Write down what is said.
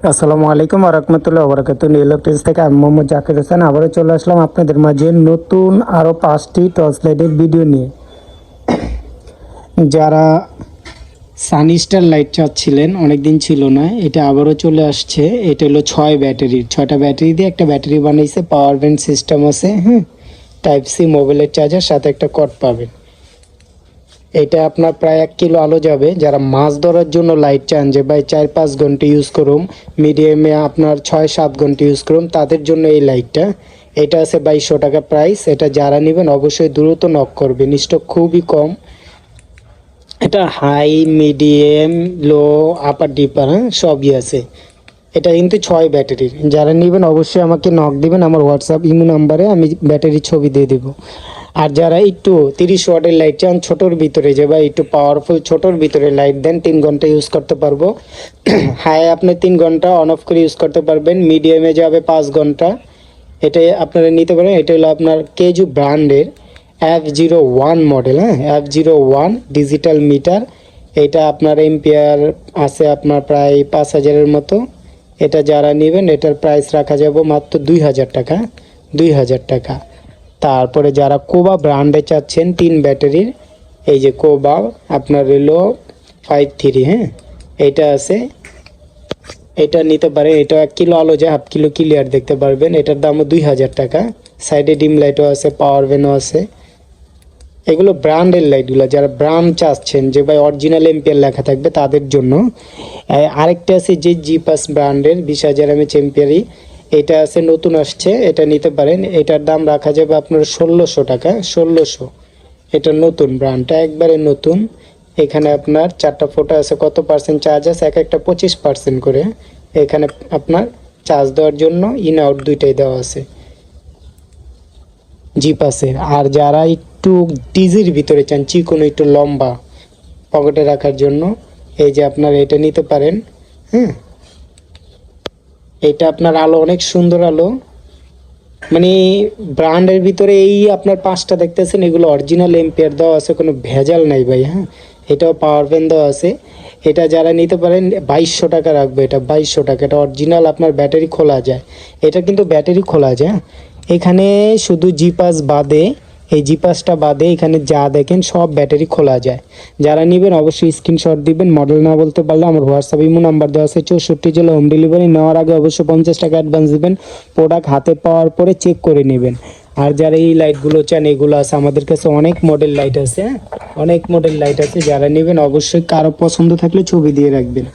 আসসালামু আলাইকুম ওয়া রাহমাতুল্লাহি ওয়া বারাকাতুহু। ইলেকট্রনিক্স থেকে আমি মোহাম্মদ জাকির হোসেন আবারও চলে আসলাম আপনাদের মাঝে নতুন আরও 5টি টর্চ লাইটের ভিডিও নিয়ে। যারা সানিস্টার লাইট চাচ্ছিলেন, অনেকদিন ছিল না, এটা আবারও চলে আসছে। এটা হলো 6টা ব্যাটারি দিয়ে একটা ব্যাটারি বানাইছে, পাওয়ার ব্যাংক সিস্টেম আছে, হ্যাঁ, টাইপ সি মোবাইলের চার্জার, সাথে একটা কর্ড পাবেন। এটা আপনার প্রায় 1 কিলো আলো যাবে। যারা মাছ ধরার জন্য লাইট চান যে ভাই 4-5 ঘন্টা ইউজ করুম, মিডিয়ামে আপনার 6-7 ঘন্টা ইউজ করুম, তাদের জন্য এই লাইটটা। এটা আছে 2200 টাকা প্রাইস। এটা যারা নেবেন অবশ্যই দ্রুত নক করবেন, স্টক খুবই কম। এটা হাই, মিডিয়াম, লো, আপার, ডিপার, হ্যাঁ, সবই আছে। এটা কিন্তু 6 ব্যাটারির। যারা নেবেন অবশ্যই আমাকে নক দিবেন, আমার হোয়াটসঅ্যাপ ইমো নাম্বারে আমি ব্যাটারির ছবি দিয়ে দেবো। আর যারা একটু 30 ওয়াটের লাইট চান ছোটোর ভিতরে, যে ভাই একটু পাওয়ারফুল ছোটোর ভিতরে লাইট দেন, 3 ঘন্টা ইউজ করতে পারবো। হাই আপনি 3 ঘন্টা অন অফ করে ইউজ করতে পারবেন, মিডিয়ামে যাবে 5 ঘন্টা। এটাই আপনারা নিতে পারেন। এটা হলো আপনার কেজু ব্র্যান্ডের F01 মডেল, হ্যাঁ, F01 ডিজিটাল মিটার। এটা আপনার এম্পিয়ার আছে আপনার প্রায় 5000-এর মতো। এটা যারা নেবেন এটার প্রাইস রাখা যাব মাত্র 2000 টাকা, 2000 টাকা। তারপরে যারা কোবা ব্র্যান্ডে চাচ্ছেন 3 ব্যাটারির, এই যে কোবা আপনার হলো 53, হ্যাঁ, এটা আছে, এটা নিতে পারেন। এটা 1 কিলো আলো যায়, হাফ কিলো ক্লিয়ার দেখতে পারবেন। এটার দামও 2000 টাকা। সাইডে ডিম লাইটও আছে, পাওয়ার ব্যানও আছে। এগুলো ব্র্যান্ডের লাইটগুলো, যারা ব্র্যান্ড চাচ্ছেন যে ভাই অরিজিনাল এম্পিয়ার লেখা থাকবে তাদের জন্য। আরেকটা আছে যে জিপাস ব্র্যান্ডের 20,000 mAh এম্পিয়ারই, এটা আছে, নতুন আসছে, এটা নিতে পারেন। এটার দাম রাখা যাবে আপনার 1600 টাকা, 1600। এটা নতুন, ব্র্যান্ডটা একবারে নতুন। এখানে আপনার 4টা ফোটো আছে, কত পার্সেন্ট চার্জ আছে, এক একটা 25% করে। এখানে আপনার চার্জ দেওয়ার জন্য ইন আউট দুইটাই দেওয়া আছে জিপাসের। আর যারা একটু ডিজির ভিতরে চান, চিকন একটু লম্বা পকেটে রাখার জন্য, এই যে আপনার এটা নিতে পারেন, হ্যাঁ। এটা আপনার আলো অনেক সুন্দর আলো, মানে ব্র্যান্ডের ভিতরে এই আপনার 5টা দেখতেছেন, এগুলো অরিজিনাল এম্পিয়ার দেওয়া আছে, কোনো ভেজাল নাই ভাই, হ্যাঁ। এটাও পাওয়ার ব্যাংক দেওয়া আছে। এটা যারা নিতে পারেন 2200 টাকা রাখবে, এটা 2200 টাকা। এটা অরিজিনাল, আপনার ব্যাটারি খোলা যায়, এটা কিন্তু ব্যাটারি খোলা যায়। এখানে শুধু জিপাস বাদে, এই জিপাসটা বাদে এখানে যা দেখেন সব ব্যাটারি খোলা যায়। যারা নেবেন অবশ্যই স্ক্রিনশট দিবেন, মডেল না বলতে পারলে আমার হোয়াটসঅ্যাপ ইমো নাম্বার দেওয়া আছে, 64 জেলা হোম ডেলিভারি। নেওয়ার আগে অবশ্যই 50 টাকা অ্যাডভান্স দিবেন, প্রোডাক্ট হাতে পাওয়ার পরে চেক করে নেবেন। আর যারা এই লাইটগুলো চান, এগুলো আছে আমাদের কাছে, অনেক মডেল লাইট আছে, অনেক মডেল লাইট আছে। যারা নেবেন অবশ্যই কারো পছন্দ থাকলে ছবি দিয়ে রাখবেন।